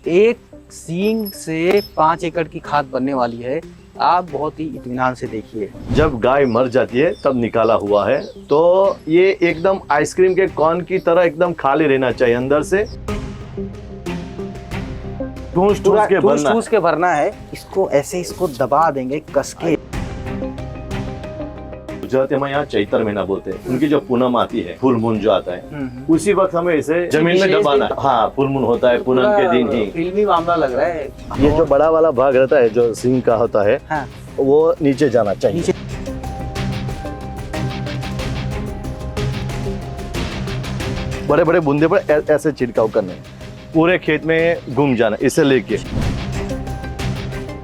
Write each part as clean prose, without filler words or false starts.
एक सींग से 5 एकड़ की खाद बनने वाली है। आप बहुत ही इत्मीनान से देखिए। जब गाय मर जाती है तब निकाला हुआ है, तो ये एकदम आइसक्रीम के कॉर्न की तरह एकदम खाली रहना चाहिए अंदर से। ठूस के भरना है। इसको ऐसे इसको दबा देंगे कस के। गुजराती में यहाँ चैतर महीना बोलते हैं। उनकी जो पूनम आती है, फुल मून जो आता है, उसी वक्त हमें इसे जमीन में दबाना है। हाँ, फुल मून होता है पूनम के दिन ही। फिल्मी मामला लग रहा है। ये जो बड़ा वाला भाग रहता है जो सिंग का होता है, हाँ, वो नीचे जाना चाहिए। बड़े बड़े बूंदे पर ऐसे छिड़काव करने, पूरे खेत में घूम जाना, इसे लेके।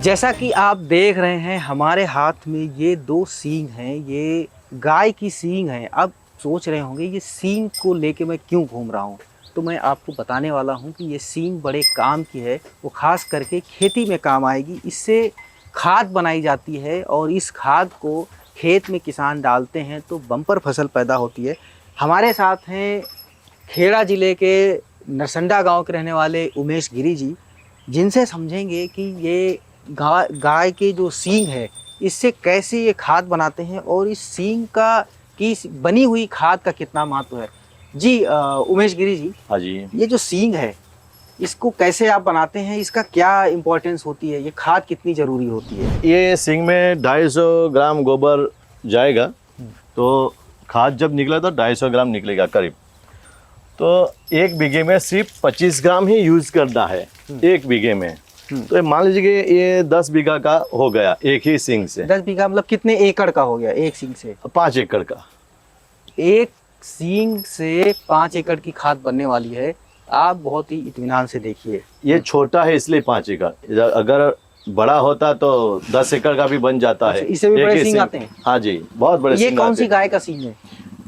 जैसा कि आप देख रहे हैं हमारे हाथ में ये 2 सींग हैं, ये गाय की सींग हैं। अब सोच रहे होंगे ये सींग को लेके मैं क्यों घूम रहा हूँ, तो मैं आपको बताने वाला हूँ कि ये सींग बड़े काम की है। वो खास करके खेती में काम आएगी। इससे खाद बनाई जाती है और इस खाद को खेत में किसान डालते हैं तो बम्पर फसल पैदा होती है। हमारे साथ हैं खेड़ा ज़िले के नरसंडा गांव के रहने वाले उमेश गिरी जी, जिनसे समझेंगे कि ये गाय के जो सींग है इससे कैसे ये खाद बनाते हैं और इस सींग की बनी हुई खाद का कितना महत्व है। जी उमेश गिरी जी, हाँ जी, ये जो सींग है इसको कैसे आप बनाते हैं, इसका क्या इम्पोर्टेंस होती है, ये खाद कितनी ज़रूरी होती है? ये सींग में 250 ग्राम गोबर जाएगा, तो खाद जब निकला तो 250 ग्राम निकलेगा करीब। तो 1 बीघे में सिर्फ 25 ग्राम ही यूज़ करना है 1 बीघे में। तो मान लीजिए कि ये 10 बीघा का हो गया एक ही सींग से। 10 बीघा मतलब कितने एकड़ का हो गया एक सींग से? 5 एकड़ का। एक सींग से 5 एकड़ की खाद बनने वाली है। आप बहुत ही इत्मीनान से देखिए। ये छोटा है इसलिए 5 एकड़, अगर बड़ा होता तो 10 एकड़ का भी बन जाता है। इससे भी बड़े सींग आते हैं? हाँ जी, बहुत बड़े ये कौन सी गाय का सींग है?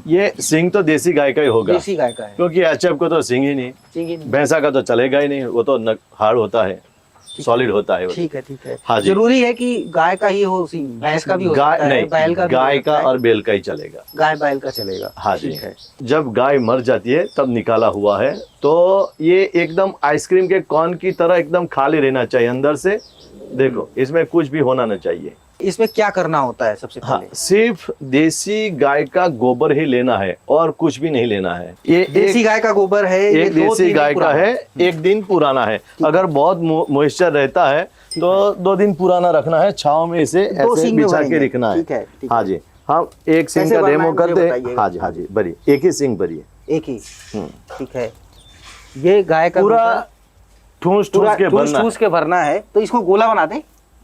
ये सींग तो देसी गाय का ही होगा। देसी गाय का है, क्योंकि एचएफ को तो सींग ही नहीं, भैंसा का तो चलेगा ही नहीं, वो तो हार्ड होता है, सॉलिड होता है। ठीक है, ठीक है। हाँ जी, जरूरी है कि गाय का ही हो सींग, भैंस का भी हो सकता है, बैल का भी, गाय का और बैल का ही चलेगा। गाय बैल का चलेगा। हाँ जी है। जब गाय मर जाती है तब निकाला हुआ है, तो ये एकदम आइसक्रीम के कॉर्न की तरह एकदम खाली रहना चाहिए अंदर से। देखो, इसमें कुछ भी होना ना चाहिए। इसमें क्या करना होता है सबसे पहले? हाँ, सिर्फ देसी गाय का गोबर ही लेना है और कुछ भी नहीं लेना है। ये देसी गाय का गोबर है, ये देसी गाय का है, 1 दिन पुराना है। अगर बहुत मॉइस्चर रहता है तो 2 दिन पुराना रखना है, छांव में इसे ऐसे बिछा के रखना है। हाँ जी, हम एक सिंग का डेमो करते हैं। हाँ जी, हाँ जी, भरिए, एक ही सिंग भरिए, एक ही। ठीक है। ये गाय का पूरा ठूस के भरना है। तो इसको गोला बना दें?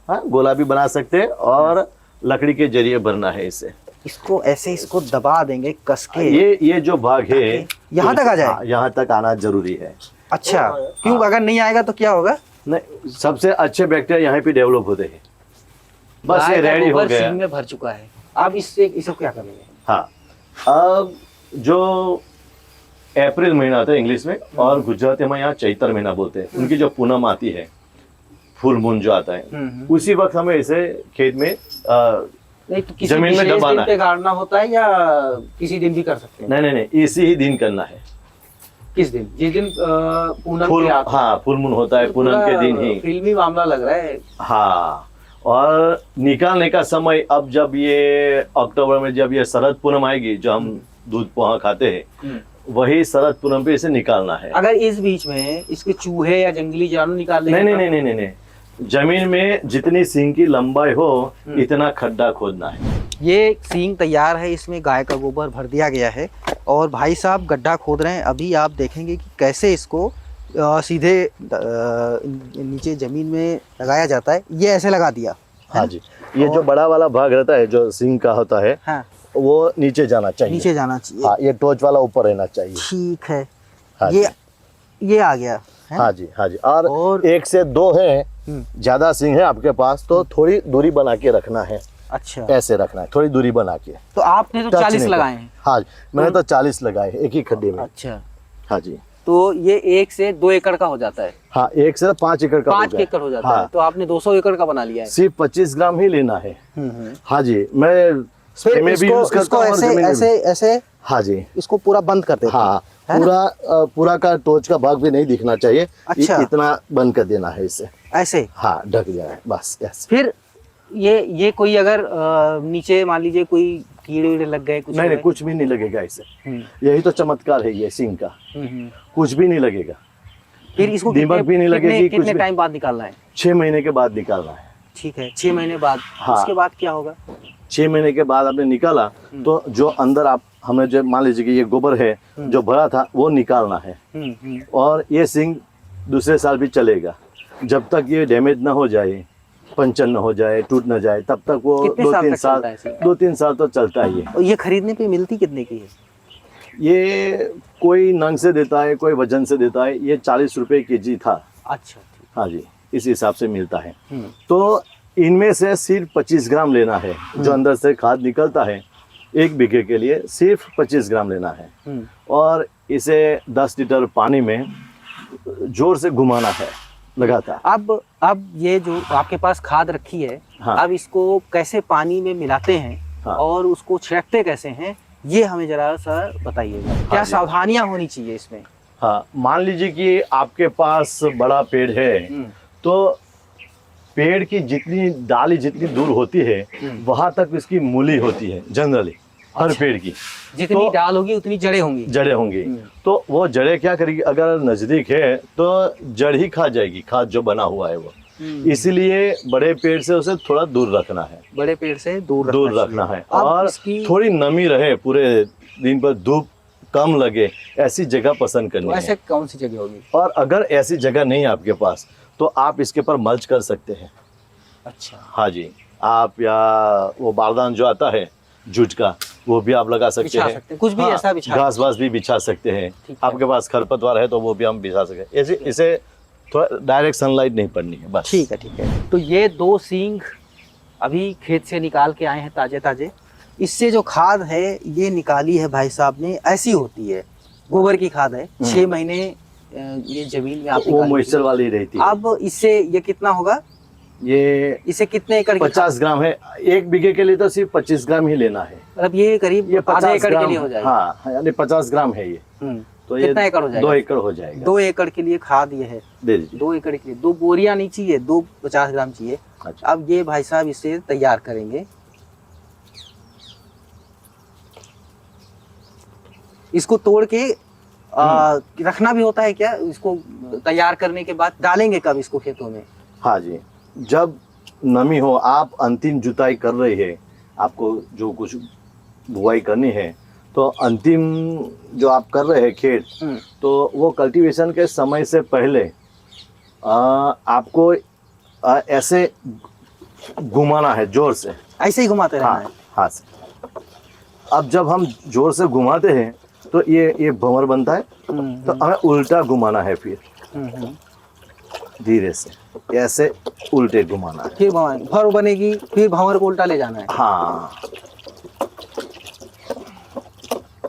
हाँ, गोला भी बना सकते हैं और लकड़ी के जरिए भरना है इसे। इसको ऐसे इसको दबा देंगे कस के। ये जो भाग है यहाँ तक आ जाए? यहाँ तक आना जरूरी है। अच्छा, क्यों? अगर नहीं आएगा तो क्या होगा? नहीं, सबसे अच्छे बैक्टीरिया यहाँ पे डेवलप होते हैं। बस ये रेडी हो गया, सींग में भर चुका है। अब इससे क्या करेंगे? हाँ, अब जो अप्रैल महीना आता है इंग्लिश में, और गुजराती में यहाँ चैतर महीना बोलते हैं। उनकी जो पूनम आती है, फुल मून जो आता है, उसी वक्त हमें इसे खेत में नहीं तो जमीन में दबाना है। गाड़ना होता है या किसी दिन भी कर सकते हैं? नहीं, इसी ही दिन करना है। किस दिन? जिस दिन पूनम हाँ, फुल मून होता है, पूनम के दिन ही। फिल्मी मामला लग रहा है। हाँ, और निकालने का समय अब जब ये अक्टूबर में जब ये शरद पूनम आएगी, जो हम दूध पोहा खाते हैं, वही शरद पूनम पे इसे निकालना है। अगर इस बीच में इसके चूहे या जंगली जानवर निकाल लेंगे? नहीं, जमीन में जितनी सींग की लंबाई हो इतना खड्डा खोदना है। ये सींग तैयार है, इसमें गाय का गोबर भर दिया गया है और भाई साहब गड्ढा खोद रहे हैं। अभी आप देखेंगे कि कैसे इसको सीधे नीचे जमीन में लगाया जाता है। ये ऐसे लगा दिया। हाँ जी, ये जो बड़ा वाला भाग रहता है जो सींग का होता है, हाँ, वो नीचे जाना चाहिए। नीचे जाना चाहिए। हाँ, ये टोच वाला ऊपर रहना चाहिए। ठीक है। हाँ, ये आ गया है? हाँ जी, हाँ जी। और 1 से 2 है, ज्यादा सींग है आपके पास तो थोड़ी दूरी बना के रखना है। अच्छा, ऐसे रखना है, थोड़ी दूरी बना के। तो आपने तो 40 लगाए हैं? हाँ, मैंने तो 40 लगाए एक ही खड्डे में। अच्छा, हाँ जी। तो ये 1 से 2 एकड़ का हो जाता है? हाँ, 1 से 5 एकड़ का 5 एकड़ हो जाता है। तो आपने 200 एकड़ का बना लिया है? सिर्फ 25 ग्राम ही लेना है। हाँ जी, मैं इसको ऐसे हाँ जी, इसको पूरा बंद कर देते हैं। हाँ, पूरा का टोच का भाग भी नहीं दिखना चाहिए। अच्छा। इतना बंद कर देना है इसे, ऐसे। हाँ ढक जाए बस ऐसे। फिर ये कोई अगर नीचे मान लीजिए कोई कीड़े वीड़े लग गए, कुछ नहीं हो नहीं, गए? कुछ भी नहीं लगेगा इसे। हम्म, यही तो चमत्कार है ये सिंग का, हम्म। कुछ भी नहीं लगेगा। फिर इसको दीमक भी नहीं लगेगी, कुछ कितने भी। टाइम बाद निकालना है? 6 महीने के बाद निकालना है। ठीक है, 6 महीने बाद। हाँ। उसके बाद क्या होगा? 6 महीने के बाद आपने निकाला तो जो अंदर आप हमें जो मान लीजिए कि ये गोबर है जो भरा था वो निकालना है। और ये सिंग दूसरे साल भी चलेगा, जब तक ये डैमेज ना हो जाए, पंचर न हो जाए, टूट न जाए, तब तक वो कितने साल तक चलता है सिंग? 2-3 साल तो चलता ही है। और ये खरीदने पे मिलती कितने की है? ये कोई नंग से देता है, कोई वजन से देता है। ये 40 रुपए केजी था। अच्छा। हाँ जी, इस हिसाब से मिलता है। तो इनमें से सिर्फ 25 ग्राम लेना है। जो अंदर से खाद निकलता है 1 बीघे के लिए सिर्फ 25 ग्राम लेना है। और इसे 10 लीटर पानी में जोर से घुमाना है लगातार। अब ये जो आपके पास खाद रखी है, हाँ। अब इसको कैसे पानी में मिलाते हैं, हाँ। और उसको छिड़कते कैसे हैं, ये हमें जरा सा बताइएगा। क्या जी। सावधानियां होनी चाहिए इसमें? हाँ, मान लीजिए कि आपके पास बड़ा पेड़ है तो पेड़ की जितनी डाली जितनी दूर होती है वहां तक उसकी मूली होती है जनरली, हर पेड़ की। जितनी तो डाल होगी उतनी जड़ें होंगी। जड़ें होंगी। तो वो जड़ें क्या करेगी, अगर नजदीक है तो जड़ ही खा जाएगी खाद जो बना हुआ है वो। इसीलिए बड़े पेड़ से उसे थोड़ा दूर रखना है। बड़े पेड़ से दूर रखना है। अब और इसकी- थोड़ी नमी रहे, पूरे दिन पर धूप कम लगे, ऐसी जगह पसंद करनी तो ऐसे है। कौन सी जगह होगी? और अगर ऐसी जगह नहीं है आपके पास तो आप इसके ऊपर मल्च कर सकते हैं। अच्छा। हाँ जी, आप या वो बारदान जो आता है जूट का वो भी आप लगा सकते बिछा हैं। सकते हैं, कुछ भी हाँ, ऐसा बिछा घास वास भी बिछा सकते हैं। ठीक है। आपके पास खरपतवार है तो वो भी हम बिछा सकते हैं। ऐसे इसे थोड़ा डायरेक्ट सनलाइट नहीं पड़नी है बस। ठीक है, ठीक है। तो ये 2 सींग अभी खेत से निकाल के आए हैं ताजे ताजे। इससे जो खाद है ये निकाली है भाई साहब ने, ऐसी होती है, गोबर की खाद है। 6 महीने ये जमीन में आप वो निकाली मॉइस्चर थी। वाली रहती है। अब इससे ये कितना होगा? ये इसे कितने एकड़ की 50 ग्राम है। 1 बीघे के लिए तो सिर्फ 25 ग्राम ही लेना है। मतलब ये करीब ये आधे 50 एकड़ के ग्राम लिए हो जाएगा। हाँ, यानी 50 ग्राम है ये। तो ये कितना एकड़ हो जाएगा? 2 एकड़ हो जाएगा। 2 एकड़ के लिए खाद ये है। दे दीजिए। 2 एकड़ के लिए 2 बोरियां नहीं चाहिए, 2 50 ग्राम चाहिए। अच्छा। अब ये भाई साहब इसे तैयार करेंगे। इसको तोड़ के रखना भी होता है क्या? इसको तैयार करने के बाद डालेंगे कब इसको खेतों में? हाँ जी, जब नमी हो, आप अंतिम जुताई कर रहे हैं, आपको जो कुछ बुआई करनी है तो अंतिम जो आप कर रहे हैं खेत, तो वो कल्टीवेशन के समय से पहले आपको ऐसे घुमाना है जोर से। ऐसे ही घुमाते रहना हाँ, है। हाथ से। अब जब हम जोर से घुमाते हैं तो ये भंवर बनता है, तो हमें उल्टा घुमाना है। फिर धीरे से ऐसे उल्टे घुमाना है। फिर भंवर बनेगी, फिर भंवर को उल्टा ले जाना है। हाँ,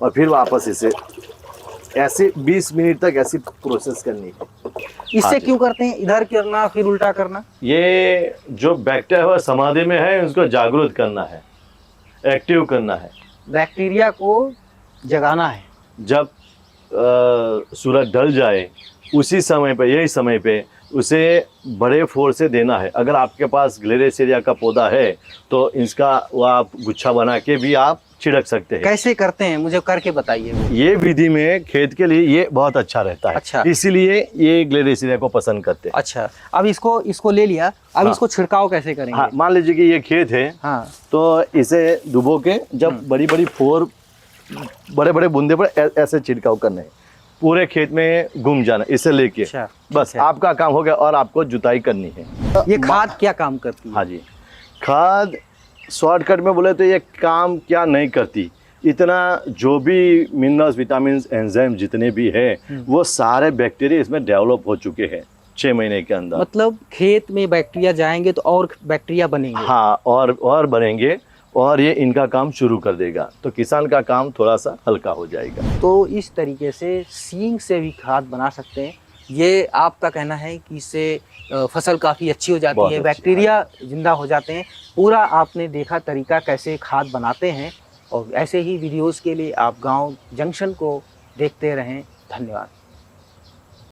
और फिर वापस इसे ऐसे 20 मिनट तक ऐसी प्रोसेस करनी है। इससे हाँ क्यों करते हैं, इधर करना फिर उल्टा करना? ये जो बैक्टीरिया है समाधि में है, उसको जागरूक करना है, एक्टिव करना है, बैक्टीरिया को जगाना है। जब सूरज ढल जाए उसी समय पे, यही समय पे उसे बड़े फोर्स से देना है। अगर आपके पास ग्लेरेसिरिया का पौधा है तो इसका वो आप गुच्छा बना के भी आप छिड़क सकते हैं। कैसे करते हैं मुझे करके बताइए। ये विधि में खेत के लिए ये बहुत अच्छा रहता है। अच्छा। इसीलिए ये ग्लेरेसिरिया को पसंद करते हैं। अच्छा, अब इसको ले लिया, अब हाँ। इसको छिड़काव कैसे करेंगे? हाँ, मान लीजिए कि ये खेत है। हाँ। तो इसे डुबो के जब बड़ी बड़ी बड़े बड़े बूंदे पर ऐसे छिड़काव करने हैं, पूरे खेत में घूम जाना इसे लेके। अच्छा, बस आपका काम हो गया और आपको जुताई करनी है। ये खाद क्या काम करती है? हाँ जी, खाद शॉर्टकट में बोले तो ये काम क्या नहीं करती, इतना जो भी मिनरल्स, विटामिन, एंजाइम जितने भी है वो सारे बैक्टीरिया इसमें डेवलप हो चुके हैं 6 महीने के अंदर। मतलब खेत में बैक्टीरिया जाएंगे तो और बैक्टीरिया बनेंगे। हाँ, और बनेंगे और ये इनका काम शुरू कर देगा, तो किसान का काम थोड़ा सा हल्का हो जाएगा। तो इस तरीके से सींग से भी खाद बना सकते हैं। ये आपका कहना है कि इससे फसल काफ़ी अच्छी हो जाती है, बैक्टीरिया जिंदा हो जाते हैं। पूरा आपने देखा तरीका कैसे खाद बनाते हैं, और ऐसे ही वीडियोस के लिए आप गांव जंक्शन को देखते रहें। धन्यवाद।